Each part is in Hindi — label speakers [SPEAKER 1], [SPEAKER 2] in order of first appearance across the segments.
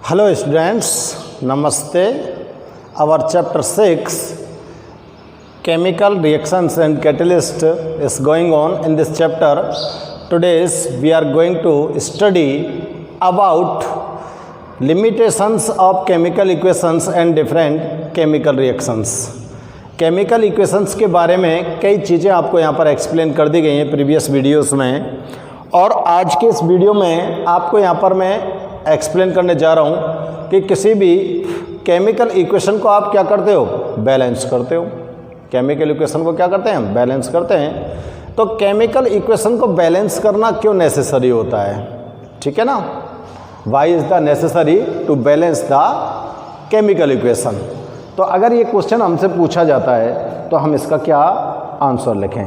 [SPEAKER 1] Hello students, Namaste. Our chapter 6 chemical reactions and catalyst is going on in this chapter. Today we are going to study about limitations of chemical equations and different chemical reactions. Chemical equations के बारे में कई चीज़ें आपको यहाँ पर एक्सप्लेन कर दी गई हैं प्रीवियस वीडियोस में, और आज के इस वीडियो में आपको यहाँ पर मैं एक्सप्लेन करने जा रहा हूँ कि किसी भी केमिकल इक्वेशन को आप क्या करते हो, बैलेंस करते हो। केमिकल इक्वेशन को क्या करते हैं, बैलेंस करते हैं। तो केमिकल इक्वेशन को बैलेंस करना क्यों नेसेसरी होता है, ठीक है ना। Why is the necessary to balance the chemical equation. तो अगर ये क्वेश्चन हमसे पूछा जाता है तो हम इसका क्या आंसर लिखें।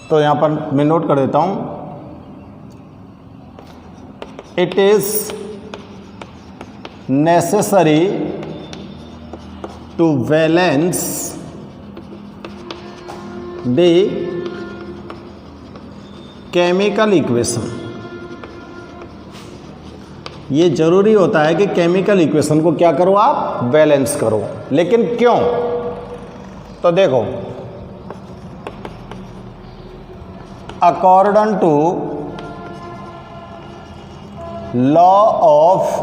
[SPEAKER 1] तो यहाँ पर मैं नोट कर देता हूँ, it is necessary to balance the chemical equation. ये जरूरी होता है कि केमिकल इक्वेशन को क्या करो, आप बैलेंस करो। लेकिन क्यों, तो देखो, according to law of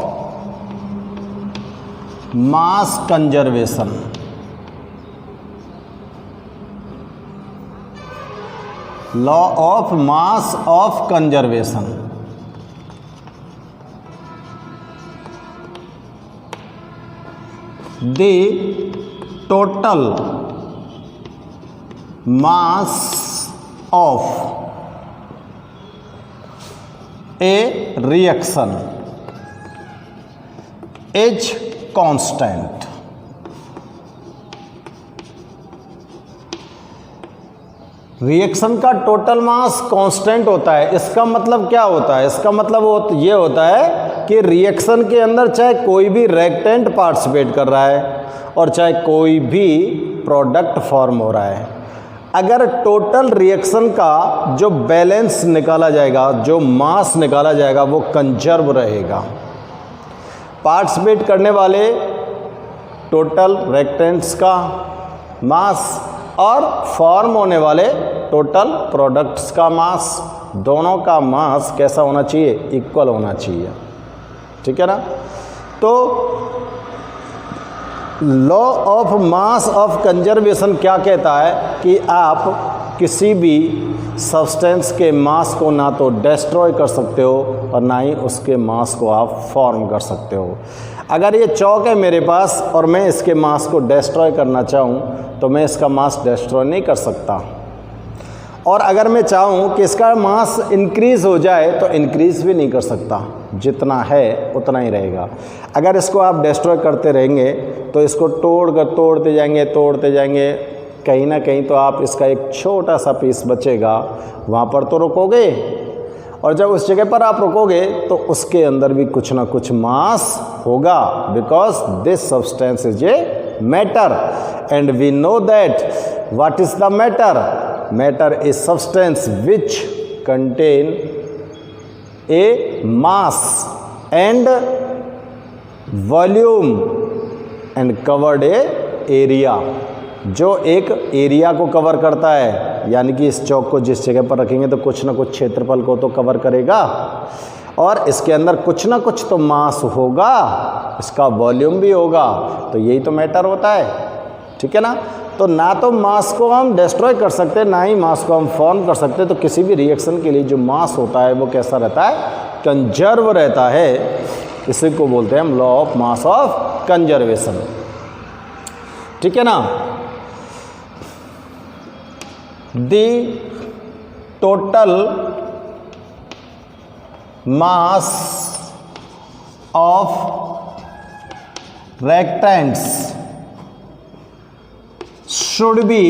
[SPEAKER 1] mass conservation, law of mass of conservation, the total mass of a reaction is constant। Reaction का टोटल मास कांस्टेंट होता है। इसका मतलब क्या होता है, इसका मतलब ये होता है कि रिएक्शन के अंदर चाहे कोई भी रिएक्टेंट पार्टिसिपेट कर रहा है और चाहे कोई भी प्रोडक्ट फॉर्म हो रहा है, अगर टोटल रिएक्शन का जो बैलेंस निकाला जाएगा, जो मास निकाला जाएगा, वो कंजर्व रहेगा। पार्टिसिपेट करने वाले टोटल रिएक्टेंट्स का मास और फॉर्म होने वाले टोटल प्रोडक्ट्स का मास, दोनों का मास कैसा होना चाहिए, इक्वल होना चाहिए, ठीक है ना। तो law of mass of conservation क्या कहता है कि आप किसी भी सब्सटेंस के मास को ना तो डिस्ट्रॉय कर सकते हो और ना ही उसके मास को आप फॉर्म कर सकते हो। अगर ये चौक है मेरे पास और मैं इसके मास को डिस्ट्रॉय करना चाहूँ तो मैं इसका मास डिस्ट्रॉय नहीं कर सकता, और अगर मैं चाहूँ कि इसका मास इंक्रीज़ हो जाए तो इंक्रीज़ भी नहीं कर सकता, जितना है उतना ही रहेगा। अगर इसको आप डिस्ट्रॉय करते रहेंगे तो इसको तोड़ते जाएंगे, कहीं ना कहीं तो आप इसका एक छोटा सा पीस बचेगा, वहाँ पर तो रुकोगे, और जब उस जगह पर आप रुकोगे तो उसके अंदर भी कुछ ना कुछ मास होगा, because this substance is a matter and we know that what is the matter. Matter is substance which contain a mass and volume and covered a area, जो एक एरिया को कवर करता है। यानी कि इस चौक को जिस जगह पर रखेंगे तो कुछ ना कुछ क्षेत्रफल को तो कवर करेगा, और इसके अंदर कुछ ना कुछ तो मास होगा, इसका वॉल्यूम भी होगा। तो यही तो मैटर होता है, ठीक है ना। तो ना तो मास को हम डिस्ट्रॉय कर सकते हैं, ना ही मास को हम फॉर्म कर सकते हैं। तो किसी भी रिएक्शन के लिए जो मास होता है वो कैसा रहता है, कंजर्व रहता है। इसी को बोलते हैं हम law of mass of conservation, ठीक है ना। The total mass of reactants should be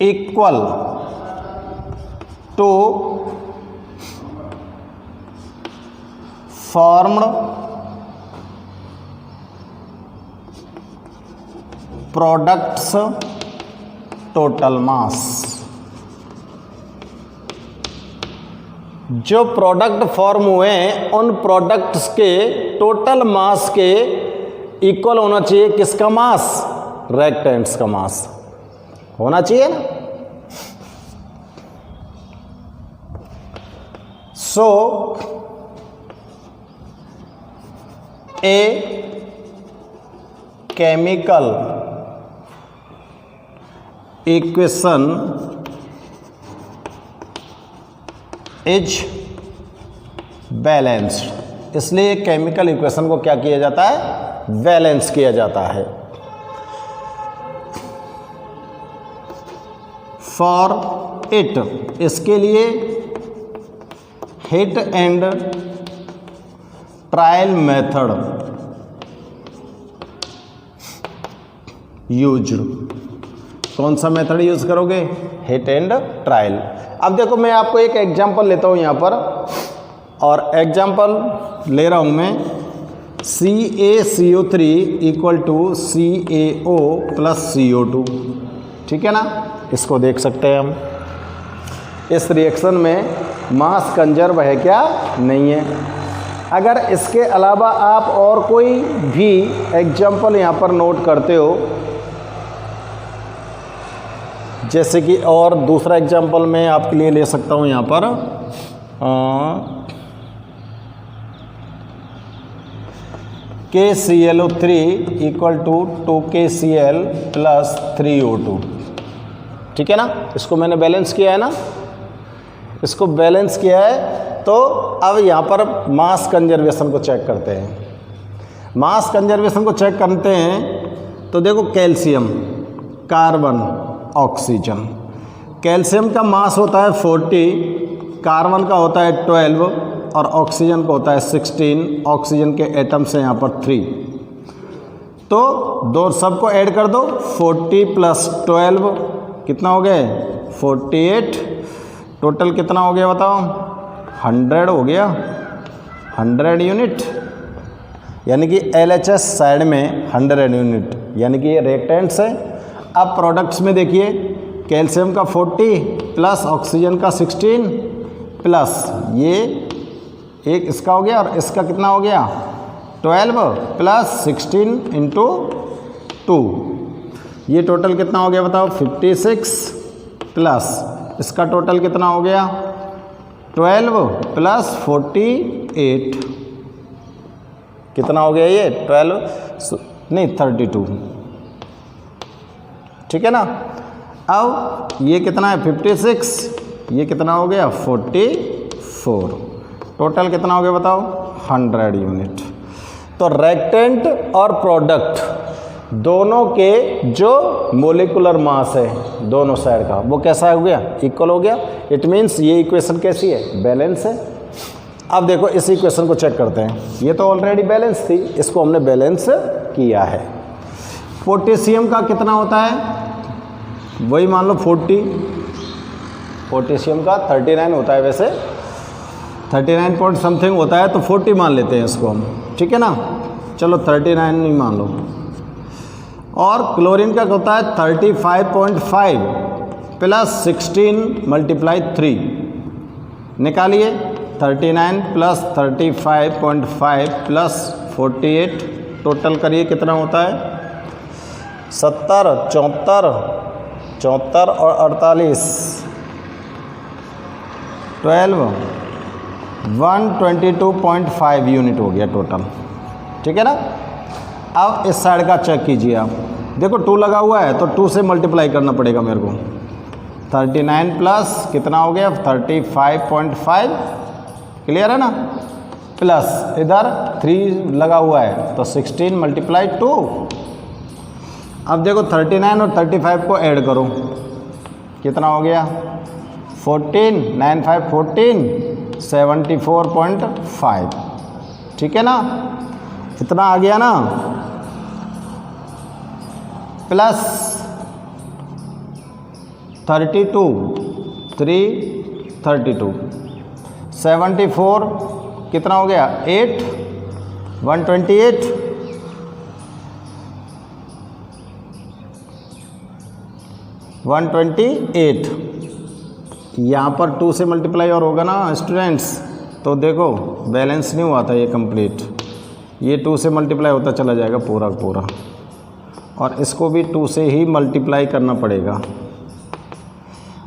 [SPEAKER 1] equal to formed products total mass. जो प्रोडक्ट फॉर्म हुए हैं उन प्रोडक्ट्स के टोटल मास के इक्वल होना चाहिए किसका मास? रिएक्टेंट्स का मास होना चाहिए ना। So a chemical equation is balanced, इसलिए केमिकल इक्वेशन को क्या किया जाता है? बैलेंस किया जाता है। फॉर इट, इसके लिए hit and trial method use. कौन सा मेथड यूज करोगे? Hit and trial. अब देखो मैं आपको एक एग्जांपल लेता हूं यहां पर, और एग्जांपल ले रहा हूं मैं CaCO3 equal to CaO plus CO2, ठीक है ना। इसको देख सकते हैं हम। इस रिएक्शन में मास कंजर्व है क्या? नहीं है। अगर इसके अलावा आप और कोई भी एग्जांपल यहाँ पर नोट करते हो, जैसे कि और दूसरा एग्जांपल मैं आपके लिए ले सकता हूँ यहाँ पर KClO3 equal to 2KCl plus 3O2, ठीक है ना। इसको मैंने बैलेंस किया है ना, इसको बैलेंस किया है। तो अब यहाँ पर मास कंजर्वेशन को चेक करते हैं। मास कंजर्वेशन को चेक करते हैं तो देखो कैल्शियम, कार्बन, ऑक्सीजन। कैल्शियम का मास होता है 40, कार्बन का होता है 12 और ऑक्सीजन का होता है 16। ऑक्सीजन के एटम्स हैं यहाँ पर 3। तो दो सबको ऐड कर दो, 40 प्लस 12 कितना हो गए? 48। टोटल कितना हो गया बताओ? 100 हो गया, 100 यूनिट। यानी कि LHS साइड में 100 यूनिट, यानी कि ये रिएक्टेंट्स है। अब प्रोडक्ट्स में देखिए, कैल्शियम का 40 प्लस ऑक्सीजन का 16 प्लस ये एक इसका हो गया और इसका कितना हो गया? 12 प्लस 16 इंटू 2, ये टोटल कितना हो गया बताओ? 56 प्लस इसका टोटल कितना हो गया? 12 प्लस 48, कितना हो गया ये? 12 नहीं 32, ठीक है ना। अब ये कितना है? 56, ये कितना हो गया? 44। टोटल कितना हो गया बताओ? 100 यूनिट। तो रिएक्टेंट और प्रोडक्ट दोनों के जो मोलिकुलर मास है दोनों साइड का, वो कैसा हो गया? इक्वल हो गया। इट मीन्स ये इक्वेशन कैसी है? बैलेंस है। अब देखो इस इक्वेशन को चेक करते हैं। ये तो ऑलरेडी बैलेंस थी, इसको हमने बैलेंस किया है। पोटेशियम का कितना होता है? वही मान लो 40। पोटेशियम का 39 होता है, वैसे 39 पॉइंट समथिंग होता है, तो 40 मान लेते हैं इसको हम, ठीक है ना। चलो 39 नहीं मान लो। और क्लोरीन का होता है 35.5 प्लस 16 मल्टीप्लाई 3, निकालिए। 39 प्लस 35.5 प्लस 48, टोटल करिए कितना होता है? 70, 74 और 48, 12, 122.5 यूनिट हो गया टोटल, ठीक है ना। अब इस साइड का चेक कीजिए आप, देखो 2 लगा हुआ है तो 2 से मल्टीप्लाई करना पड़ेगा मेरे को। 39 प्लस कितना हो गया? 35.5, क्लियर है ना। प्लस इधर 3 लगा हुआ है तो 16 मल्टीप्लाई 2। अब देखो 39 और 35 को ऐड करो, कितना हो गया? 14, 9 5 14, 74.5, ठीक है ना। इतना आ गया ना। प्लस 32, 3 32, 74 कितना हो गया? 8, 128, 128, यहाँ पर 2 से मल्टीप्लाई और होगा ना स्टूडेंट्स, तो देखो बैलेंस नहीं हुआ था ये कंप्लीट, ये 2 से मल्टीप्लाई होता चला जाएगा पूरा पूरा, और इसको भी 2 से ही मल्टीप्लाई करना पड़ेगा,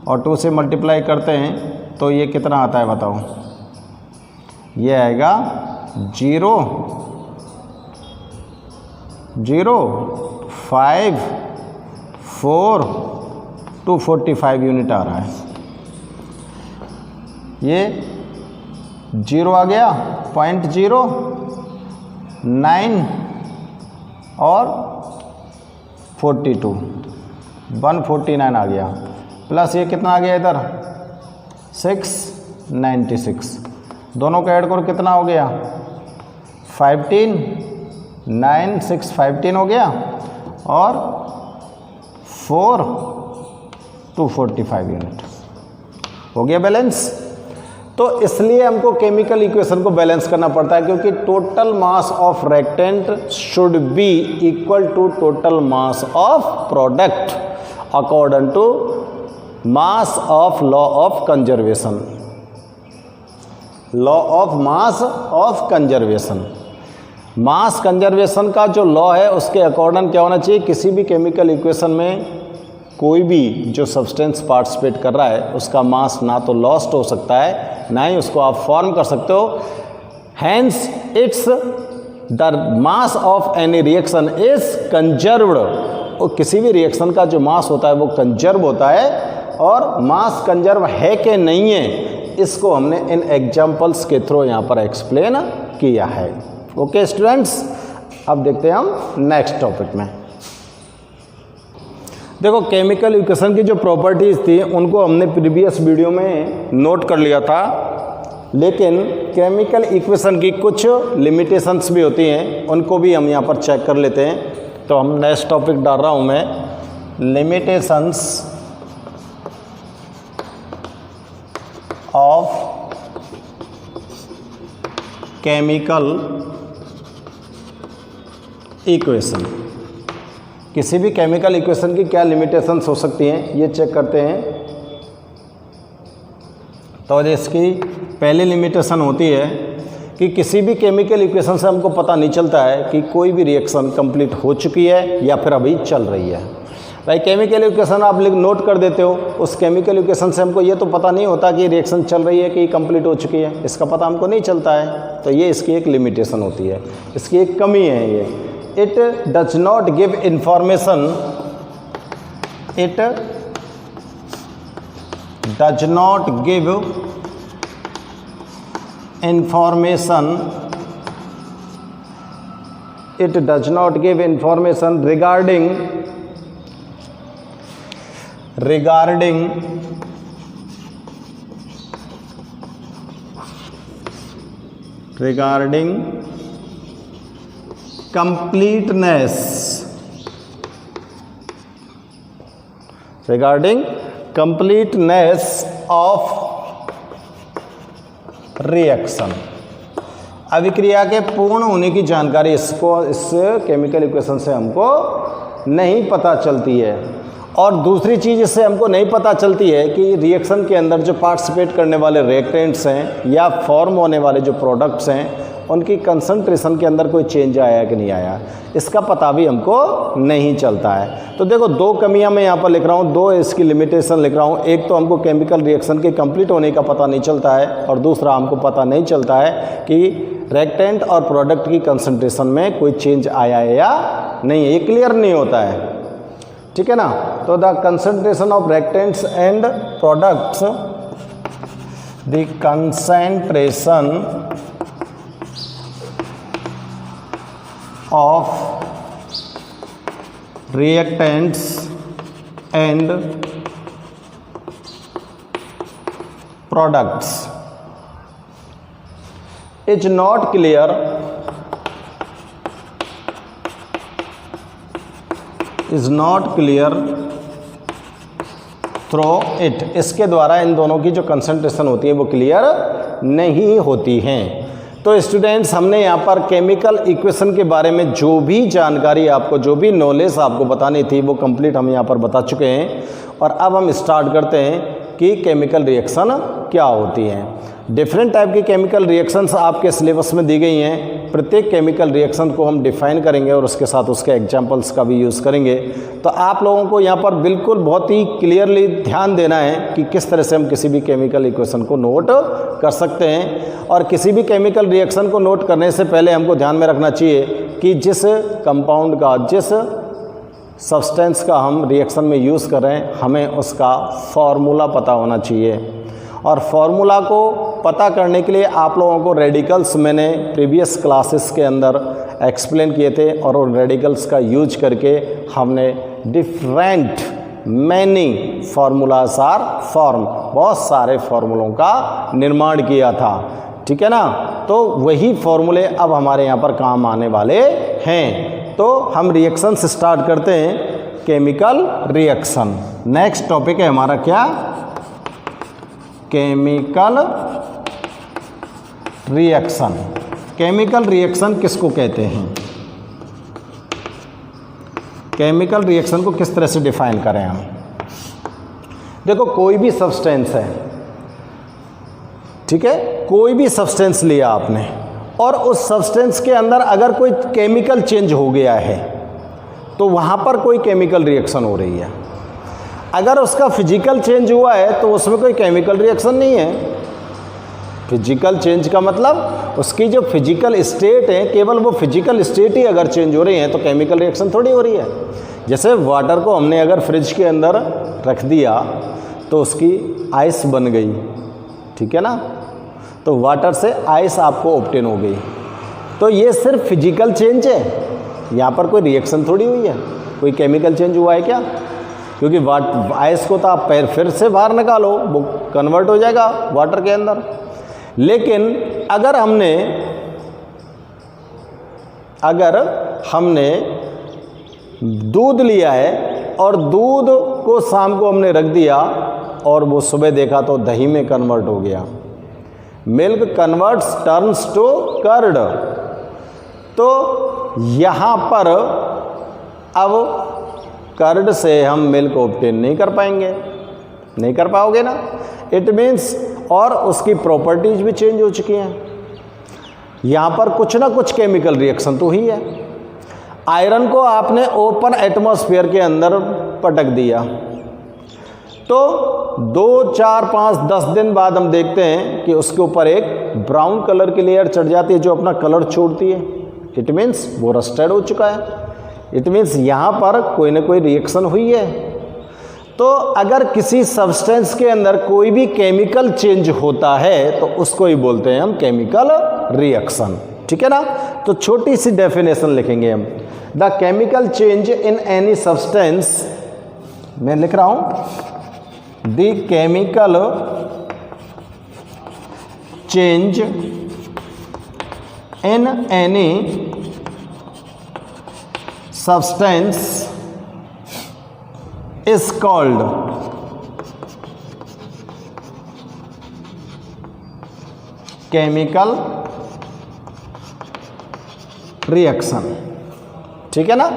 [SPEAKER 1] और 2 से मल्टीप्लाई करते हैं तो ये कितना आता है बताओ, ये आएगा 0 0 5 4 245 यूनिट आ रहा है। ये 0 आ गया, 0.09 और 42 149 आ गया, प्लस ये कितना आ गया इधर 696, दोनों का ऐड करो कितना हो गया 15 9 6 15 हो गया, और 4 245 यूनिट हो गया बैलेंस। तो इसलिए हमको केमिकल इक्वेशन को बैलेंस करना पड़ता है, क्योंकि total mass of reactant should be equal to total mass of product according to mass of law of conservation, law of mass of conservation. Mass conservation का जो लॉ है उसके अकॉर्डिंग क्या होना चाहिए, किसी भी केमिकल इक्वेशन में कोई भी जो सब्सटेंस पार्टिसिपेट कर रहा है उसका मास ना तो लॉस्ट हो सकता है, ना ही उसको आप फॉर्म कर सकते हो। Hence it's the mass of any reaction is conserved, और किसी भी रिएक्शन का जो मास होता है वो कंजर्व होता है, और मास कंजर्व है कि नहीं है इसको हमने इन एग्जाम्पल्स के थ्रू यहाँ पर एक्सप्लेन किया है। ओके स्टूडेंट्स, अब देखते हैं हम नेक्स्ट टॉपिक में। देखो केमिकल इक्वेशन की जो प्रॉपर्टीज़ थी उनको हमने प्रीवियस वीडियो में नोट कर लिया था, लेकिन केमिकल इक्वेशन की कुछ लिमिटेशंस भी होती हैं, उनको भी हम यहाँ पर चेक कर लेते हैं। तो हम नेक्स्ट टॉपिक डाल रहा हूँ मैं, लिमिटेशंस ऑफ केमिकल इक्वेशन। किसी भी केमिकल इक्वेशन की क्या लिमिटेशंस हो सकती हैं ये चेक करते हैं। तो इसकी पहली लिमिटेशन होती है कि किसी भी केमिकल इक्वेशन से हमको पता नहीं चलता है कि कोई भी रिएक्शन कंप्लीट हो चुकी है या फिर अभी चल रही है। भाई केमिकल इक्वेशन आप नोट कर देते हो, उस केमिकल इक्वेशन से हमको ये तो पता नहीं होता कि रिएक्शन चल रही है कि कंप्लीट हो चुकी है, इसका पता हमको नहीं चलता है। तो ये इसकी एक लिमिटेशन होती है, इसकी एक कमी है ये। It does not give information. It does not give information. It does not give information regarding completeness, regarding completeness of reaction। अभिक्रिया के पूर्ण होने की जानकारी इस केमिकल इक्वेशन से हमको नहीं पता चलती है। और दूसरी चीज़ इससे हमको नहीं पता चलती है कि रिएक्शन के अंदर जो पार्टिसिपेट करने वाले रिएक्टेंट्स हैं या फॉर्म होने वाले जो प्रोडक्ट्स हैं उनकी कंसंट्रेशन के अंदर कोई चेंज आया कि नहीं आया, इसका पता भी हमको नहीं चलता है। तो देखो दो कमियां मैं यहाँ पर लिख रहा हूँ, दो इसकी लिमिटेशन लिख रहा हूँ। एक तो हमको केमिकल रिएक्शन के कंप्लीट होने का पता नहीं चलता है, और दूसरा हमको पता नहीं चलता है कि रिएक्टेंट और प्रोडक्ट की कंसंट्रेशन में कोई चेंज आया है या नहीं है, ये क्लियर नहीं होता है। ठीक है ना। तो the concentration of reactants and products, the concentration of reactants and products is not clear through it. इसके द्वारा इन दोनों की जो कंसंट्रेशन होती है वो क्लियर नहीं होती हैं। तो स्टूडेंट्स हमने यहाँ पर केमिकल इक्वेशन के बारे में जो भी जानकारी आपको, जो भी नॉलेज आपको बतानी थी वो कंप्लीट हम यहाँ पर बता चुके हैं। और अब हम स्टार्ट करते हैं कि केमिकल रिएक्शन क्या होती हैं। डिफरेंट टाइप की केमिकल रिएक्शंस आपके सिलेबस में दी गई हैं। प्रत्येक केमिकल रिएक्शन को हम डिफाइन करेंगे और उसके साथ उसके एग्जांपल्स का भी यूज़ करेंगे। तो आप लोगों को यहाँ पर बिल्कुल बहुत ही क्लियरली ध्यान देना है कि किस तरह से हम किसी भी केमिकल इक्वेशन को नोट कर सकते हैं। और किसी भी केमिकल रिएक्शन को नोट करने से पहले हमको ध्यान में रखना चाहिए कि जिस कंपाउंड का, जिस सब्सटेंस का हम रिएक्शन में यूज़ कर रहे हैं, हमें उसका फॉर्मूला पता होना चाहिए। और फॉर्मूला को पता करने के लिए आप लोगों को रेडिकल्स मैंने प्रीवियस क्लासेस के अंदर एक्सप्लेन किए थे और उन रेडिकल्स का यूज करके हमने different many formulas are form, बहुत सारे फार्मूलों का निर्माण किया था। ठीक है ना। तो वही फार्मूले अब हमारे यहाँ पर काम आने वाले हैं। तो हम रिएक्शन से स्टार्ट करते हैं, केमिकल रिएक्शन। नेक्स्ट टॉपिक है हमारा क्या, केमिकल रिएक्शन। केमिकल रिएक्शन किसको कहते हैं, केमिकल रिएक्शन को किस तरह से डिफाइन करें हम। देखो कोई भी सब्सटेंस है, ठीक है, कोई भी सब्सटेंस लिया आपने और उस सब्सटेंस के अंदर अगर कोई केमिकल चेंज हो गया है तो वहाँ पर कोई केमिकल रिएक्शन हो रही है। अगर उसका फिजिकल चेंज हुआ है तो उसमें कोई केमिकल रिएक्शन नहीं है। फिजिकल चेंज का मतलब उसकी जो फिजिकल स्टेट है, केवल वो फिजिकल स्टेट ही अगर चेंज हो रही है तो केमिकल रिएक्शन थोड़ी हो रही है। जैसे वाटर को हमने अगर फ्रिज के अंदर रख दिया तो उसकी आइस बन गई, ठीक है ना, तो वाटर से आइस आपको ऑब्टेन हो गई। तो ये सिर्फ फिजिकल चेंज है, यहाँ पर कोई रिएक्शन थोड़ी हुई है, कोई केमिकल चेंज हुआ है क्या? क्योंकि आइस को तो आप पैर फिर से बाहर निकालो, वो कन्वर्ट हो जाएगा वाटर के अंदर। लेकिन अगर हमने दूध लिया है और दूध को शाम को हमने रख दिया और वो सुबह देखा तो दही में कन्वर्ट हो गया, milk converts turns to curd, तो यहाँ पर अब कर्ड से हम मिल्क ऑब्टेन नहीं कर पाएंगे, नहीं कर पाओगे ना। इट मीन्स और उसकी प्रॉपर्टीज भी चेंज हो चुकी हैं। यहाँ पर कुछ ना कुछ केमिकल रिएक्शन तो ही है। आयरन को आपने ओपन एटमॉस्फेयर के अंदर पटक दिया तो 2, 4, 5, 10 दिन बाद हम देखते हैं कि उसके ऊपर एक ब्राउन कलर की लेयर चढ़ जाती है जो अपना कलर छोड़ती है। इट मीन्स वो रस्टेड हो चुका है। इट मीन्स यहाँ पर कोई ना कोई रिएक्शन हुई है। तो अगर किसी सब्सटेंस के अंदर कोई भी केमिकल चेंज होता है तो उसको ही बोलते हैं हम केमिकल रिएक्शन। ठीक है ना। तो छोटी सी डेफिनेशन लिखेंगे हम, the chemical change in any substance, मैं लिख रहा हूं the chemical change in any substance is called chemical reaction। ठीक है ना।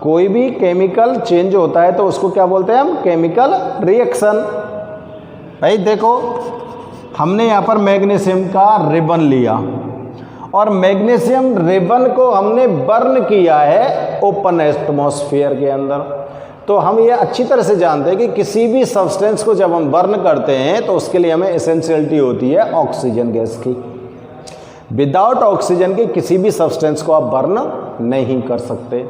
[SPEAKER 1] कोई भी केमिकल चेंज होता है तो उसको क्या बोलते हैं हम, केमिकल रिएक्शन। भाई देखो हमने यहाँ पर मैग्नीशियम का रिबन लिया और मैग्नीशियम रिबन को हमने बर्न किया है ओपन एटमॉस्फेयर के अंदर। तो हम ये अच्छी तरह से जानते हैं कि किसी भी सब्सटेंस को जब हम बर्न करते हैं तो उसके लिए हमें एसेंशियलिटी होती है ऑक्सीजन गैस की। विदाउट ऑक्सीजन के किसी भी सब्सटेंस को आप बर्न नहीं कर सकते।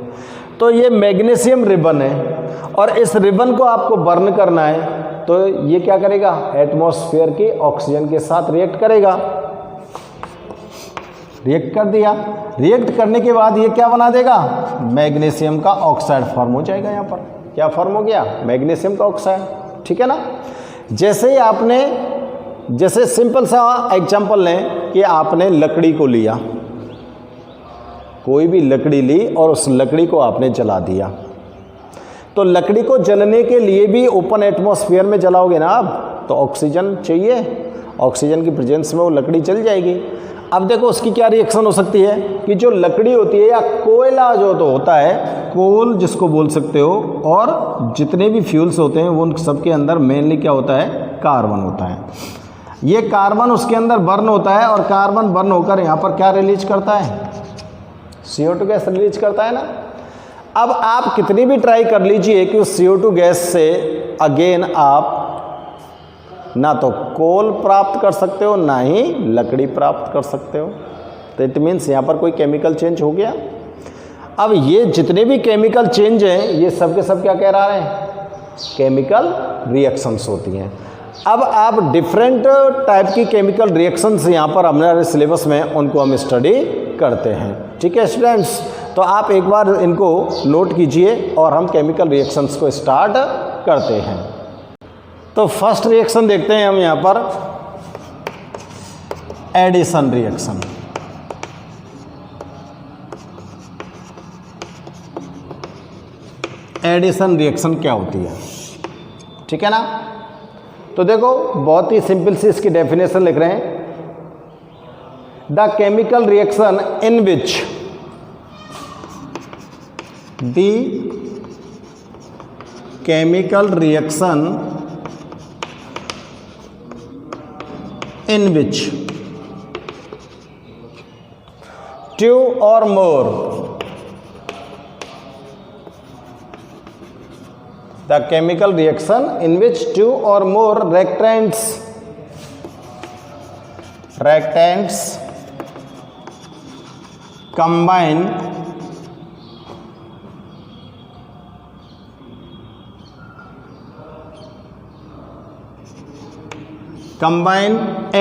[SPEAKER 1] तो ये मैग्नीशियम रिबन है और इस रिबन को आपको बर्न करना है तो ये क्या करेगा, एटमॉस्फेयर की ऑक्सीजन के साथ रिएक्ट करेगा। रिएक्ट कर दिया, रिएक्ट करने के बाद ये क्या बना देगा, मैग्नीशियम का ऑक्साइड फॉर्म हो जाएगा। यहाँ पर क्या फॉर्म हो गया, मैग्नीशियम का ऑक्साइड। ठीक है ना। जैसे ही आपने, जैसे सिंपल सा एग्जांपल लें कि आपने लकड़ी को लिया, कोई भी लकड़ी ली और उस लकड़ी को आपने जला दिया, तो लकड़ी को जलने के लिए भी ओपन एटमॉस्फेयर में जलाओगे ना आप, तो ऑक्सीजन चाहिए, ऑक्सीजन की प्रेजेंस में वो लकड़ी जल जाएगी। अब देखो उसकी क्या रिएक्शन हो सकती है कि जो लकड़ी होती है या कोयला जो तो होता है, कोल जिसको बोल सकते हो, और जितने भी फ्यूल्स होते हैं वो उन सबके अंदर मेनली क्या होता है, कार्बन होता है। ये कार्बन उसके अंदर बर्न होता है और कार्बन बर्न होकर यहाँ पर क्या रिलीज करता है, CO2 गैस रिलीज करता है ना। अब आप कितनी भी ट्राई कर लीजिए कि उस CO2 गैस से अगेन आप ना तो कोल प्राप्त कर सकते हो ना ही लकड़ी प्राप्त कर सकते हो। तो इट मीन्स यहाँ पर कोई केमिकल चेंज हो गया। अब ये जितने भी केमिकल चेंज हैं ये सब के सब क्या कह रहा है, केमिकल रिएक्शंस होती हैं। अब आप डिफरेंट टाइप की केमिकल रिएक्शंस यहाँ पर हमारे सिलेबस में उनको हम स्टडी करते हैं। ठीक है स्टूडेंट्स, तो आप एक बार इनको नोट कीजिए और हम केमिकल रिएक्शंस को स्टार्ट करते हैं। तो फर्स्ट रिएक्शन देखते हैं हम यहाँ पर, एडिशन रिएक्शन। एडिशन रिएक्शन क्या होती है, ठीक है ना। तो देखो बहुत ही सिंपल सी इसकी डेफिनेशन लिख रहे हैं, the chemical reaction in which the chemical reaction in which two or more the chemical reaction in which two or more reactants combine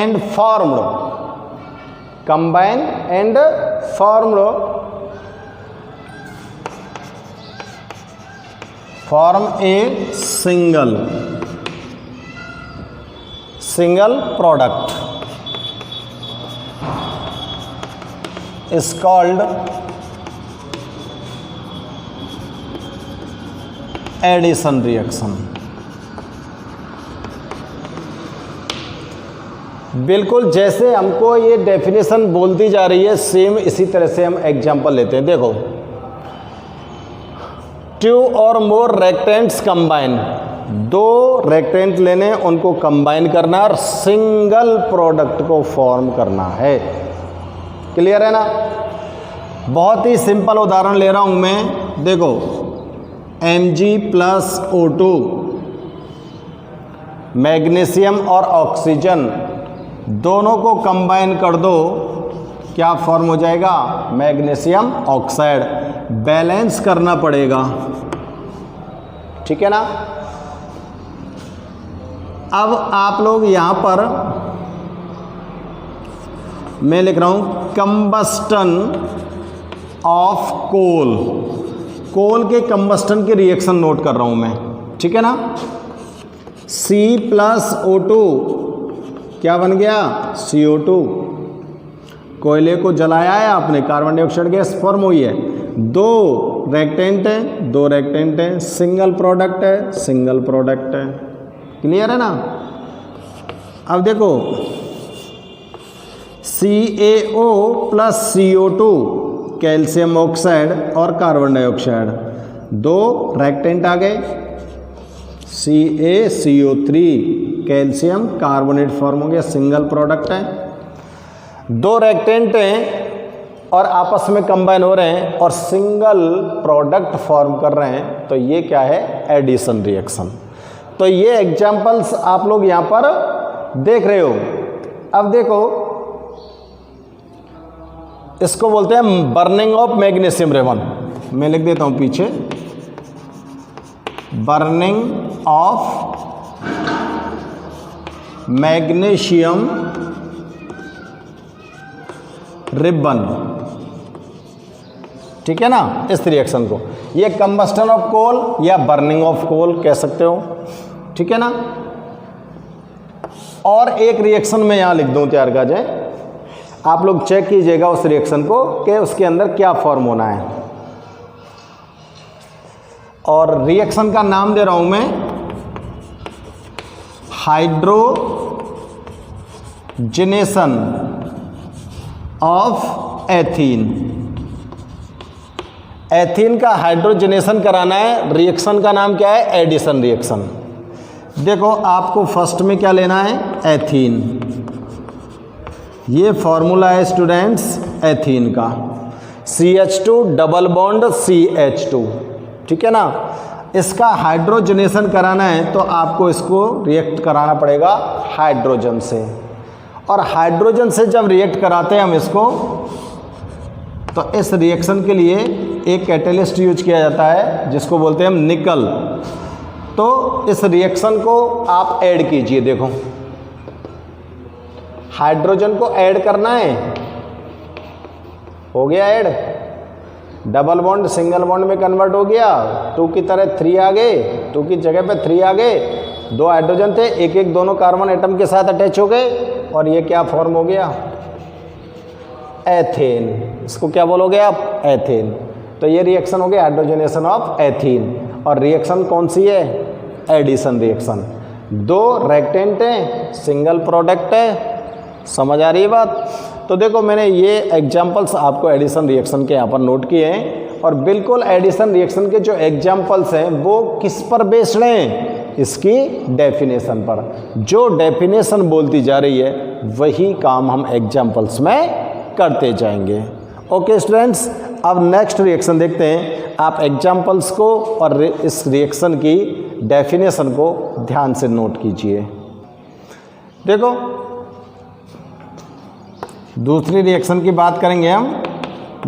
[SPEAKER 1] and formed form a single product is called addition reaction। बिल्कुल जैसे हमको ये डेफिनेशन बोलती जा रही है सेम इसी तरह से हम एग्जांपल लेते हैं। देखो, टू और मोर रेक्टेंट्स कंबाइन, दो रेक्टेंट लेने उनको कंबाइन करना और सिंगल प्रोडक्ट को फॉर्म करना है। क्लियर है ना। बहुत ही सिंपल उदाहरण ले रहा हूं मैं। देखो Mg+O2, मैग्नीशियम और ऑक्सीजन दोनों को कंबाइन कर दो, क्या फॉर्म हो जाएगा, मैग्नीशियम ऑक्साइड। बैलेंस करना पड़ेगा, ठीक है ना। अब आप लोग यहां पर मैं लिख रहा हूं कंबस्टन ऑफ कोल, कोल के कंबस्टन के रिएक्शन नोट कर रहा हूं मैं, ठीक है ना। C+O2 क्या बन गया, CO2। कोयले को जलाया है आपने, कार्बन डाइऑक्साइड गैस फॉर्म हुई है। दो रेक्टेंट है, सिंगल प्रोडक्ट है। क्लियर है ना। अब देखो CaO+CO2 कैल्शियम ऑक्साइड और कार्बन डाइऑक्साइड, दो रेक्टेंट आ गए। CaCO3 कैल्शियम कार्बोनेट फॉर्म हो गया, सिंगल प्रोडक्ट है। दो रेक्टेंट हैं और आपस में कंबाइन हो रहे हैं और सिंगल प्रोडक्ट फॉर्म कर रहे हैं, तो ये क्या है, एडिशन रिएक्शन। तो ये एग्जांपल्स आप लोग यहां पर देख रहे हो। अब देखो इसको बोलते हैं बर्निंग ऑफ मैग्नीशियम रेवन। मैं लिख देता हूं पीछे, बर्निंग ऑफ मैग्नीशियम रिबन, ठीक है ना। इस रिएक्शन को ये कंबस्टन ऑफ कोल या बर्निंग ऑफ कोल कह सकते हो, ठीक है ना। और एक रिएक्शन में यहां लिख दूं तैयार का जाए, आप लोग चेक कीजिएगा उस रिएक्शन को कि उसके अंदर क्या फॉर्म होना है। और रिएक्शन का नाम दे रहा हूं मैं हाइड्रोजनेशन ऑफ एथीन। एथीन का हाइड्रोजनेशन कराना है, रिएक्शन का नाम क्या है? Addition reaction. देखो आपको फर्स्ट में क्या लेना है? एथीन। ये फॉर्मूला है स्टूडेंट्स एथीन का, CH2 डबल बॉन्ड CH2, ठीक है ना। इसका हाइड्रोजनेशन कराना है तो आपको इसको रिएक्ट कराना पड़ेगा हाइड्रोजन से, और हाइड्रोजन से जब रिएक्ट कराते हैं हम इसको, तो इस रिएक्शन के लिए एक कैटेलिस्ट यूज किया जाता है जिसको बोलते हैं हम निकल। तो इस रिएक्शन को आप ऐड कीजिए। देखो हाइड्रोजन को ऐड करना है, हो गया add, double bond single bond में कन्वर्ट हो गया, 2 की तरह 3 आ गए, 2 की जगह पे 3 आ गए, 2 हाइड्रोजन थे, एक एक दोनों कार्बन एटम के साथ अटैच हो गए, और ये क्या फॉर्म हो गया? एथेन। इसको क्या बोलोगे आप? एथेन। तो ये रिएक्शन हो गया हाइड्रोजनेशन ऑफ एथीन। और रिएक्शन कौन सी है? Addition reaction. 2 रेक्टेंट है, सिंगल प्रोडक्ट है। समझ आ रही है बात? तो देखो मैंने ये एग्जाम्पल्स आपको एडिशन रिएक्शन के यहाँ पर नोट किए हैं, और बिल्कुल एडिशन रिएक्शन के जो एग्जाम्पल्स हैं वो किस पर बेस्ड हैं? इसकी डेफिनेशन पर। जो डेफिनेशन बोलती जा रही है वही काम हम एग्जाम्पल्स में करते जाएंगे। ओके स्टूडेंट्स, अब नेक्स्ट रिएक्शन देखते हैं। आप एग्जाम्पल्स को और इस रिएक्शन की डेफिनेशन को ध्यान से नोट कीजिए। देखो दूसरी रिएक्शन की बात करेंगे हम,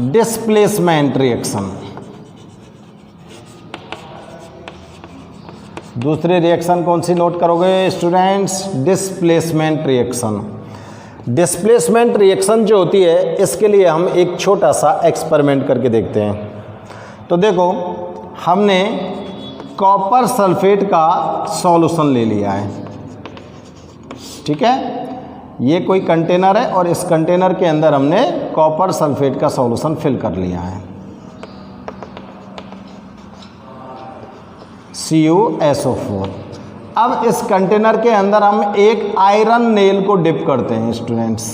[SPEAKER 1] डिस्प्लेसमेंट रिएक्शन। दूसरी रिएक्शन कौन सी नोट करोगे students? Displacement reaction. Displacement reaction जो होती है, इसके लिए हम एक छोटा सा एक्सपेरिमेंट करके देखते हैं। तो देखो हमने कॉपर सल्फेट का सॉल्यूशन ले लिया है, ठीक है। ये कोई कंटेनर है और इस कंटेनर के अंदर हमने कॉपर सल्फेट का सॉल्यूशन फिल कर लिया है, CuSO4। अब इस कंटेनर के अंदर हम एक आयरन नेल को डिप करते हैं स्टूडेंट्स।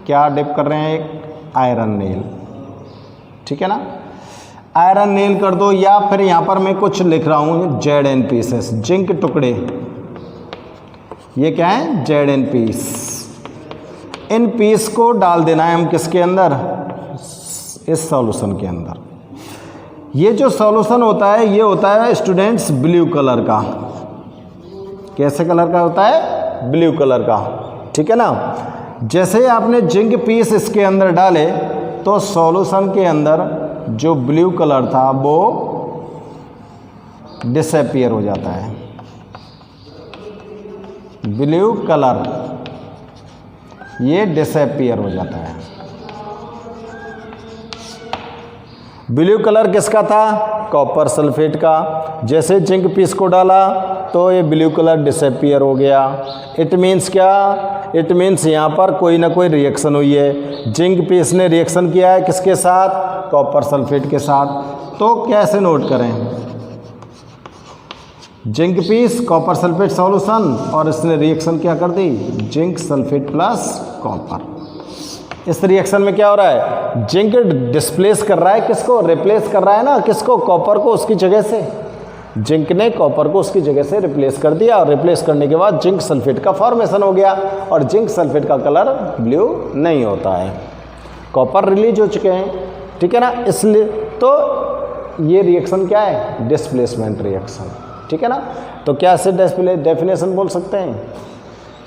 [SPEAKER 1] क्या डिप कर रहे हैं? एक आयरन नेल, ठीक है ना। आयरन नेल कर दो, या फिर यहाँ पर मैं कुछ लिख रहा हूँ Zn पीसेस, जिंक टुकड़े। ये क्या है? Zn piece. इन पीस को डाल देना है हम किसके अंदर? इस सॉल्यूशन के अंदर। ये जो सॉल्यूशन होता है ये होता है स्टूडेंट्स ब्लू कलर का। कैसे कलर का होता है? ब्लू कलर का, ठीक है ना। जैसे ही आपने जिंक पीस इसके अंदर डाले तो सॉल्यूशन के अंदर जो ब्लू कलर था वो डिसअपीयर हो जाता है। ब्लू कलर ये डिसअपीयर हो जाता है। ब्लू कलर किसका था? कॉपर सल्फेट का। जैसे जिंक पीस को डाला तो ये ब्लू कलर डिसअपीयर हो गया। इट मीन्स क्या? इट मीन्स यहाँ पर कोई ना कोई रिएक्शन हुई है। जिंक पीस ने रिएक्शन किया है किसके साथ? कॉपर सल्फेट के साथ। तो कैसे नोट करें? Zinc piece copper sulphate solution, और इसने रिएक्शन क्या कर दी? Zinc sulphate plus copper. इस रिएक्शन में क्या हो रहा है? जिंक डिस्प्लेस कर रहा है किसको? रिप्लेस कर रहा है ना किसको? कॉपर को उसकी जगह से। जिंक ने कॉपर को उसकी जगह से रिप्लेस कर दिया, और रिप्लेस करने के बाद जिंक सल्फेट का फॉर्मेशन हो गया, और जिंक सल्फेट का कलर ब्लू नहीं होता है। कॉपर रिलीज हो चुके हैं, ठीक है ना। इसलिए तो ये रिएक्शन क्या है? डिस्प्लेसमेंट रिएक्शन, ठीक है ना। तो क्या से डेफिनेशन बोल सकते हैं?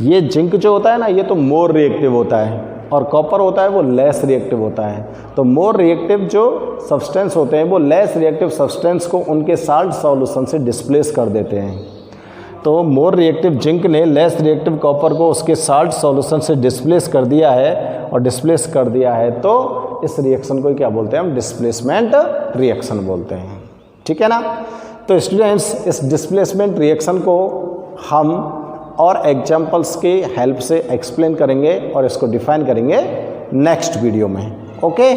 [SPEAKER 1] ये जिंक जो होता है ना ये तो मोर रिएक्टिव होता है, और कॉपर होता है वो लेस रिएक्टिव होता है। तो मोर रिएक्टिव जो सब्सटेंस होते हैं वो लेस रिएक्टिव सब्सटेंस को उनके साल्ट सॉल्यूशन से डिस्प्लेस कर देते हैं। तो मोर रिएक्टिव जिंक ने लेस रिएक्टिव कॉपर को उसके साल्ट सॉल्यूशन से डिस्प्लेस कर दिया है, और डिस्प्लेस कर दिया है तो इस रिएक्शन को क्या बोलते हैं? हम डिस्प्लेसमेंट रिएक्शन बोलते हैं, ठीक है ना। तो स्टूडेंट्स इस डिस्प्लेसमेंट रिएक्शन को हम और एग्जाम्पल्स के हेल्प से एक्सप्लेन करेंगे और इसको डिफाइन करेंगे नेक्स्ट वीडियो में। ओके।